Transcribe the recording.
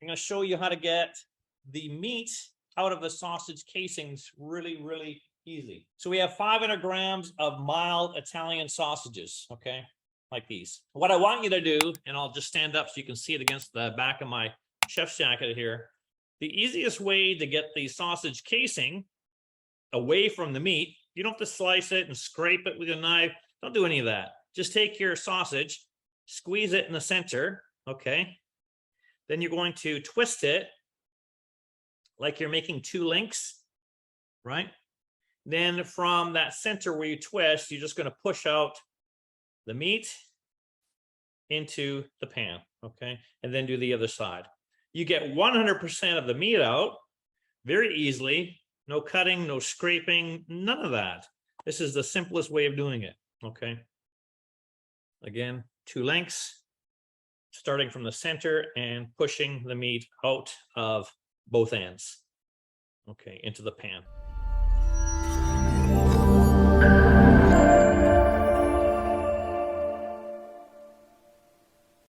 I'm going to show you how to get the meat out of the sausage casings really, really easy. So we have 500 grams of mild Italian sausages, okay, like these. What I want you to do, and I'll just stand up so you can see it against the back of my chef's jacket here. The easiest way to get the sausage casing away from the meat, you don't have to slice it and scrape it with a knife. Don't do any of that. Just take your sausage, squeeze it in the center, okay? Then you're going to twist it like you're making two links, right? Then from that center where you twist, you're just going to push out the meat into the pan, okay? And then do the other side. You get 100% of the meat out very easily. No cutting, no scraping, none of that. This is the simplest way of doing it, okay? Again, two lengths, starting from the center and pushing the meat out of both ends, okay, into the pan.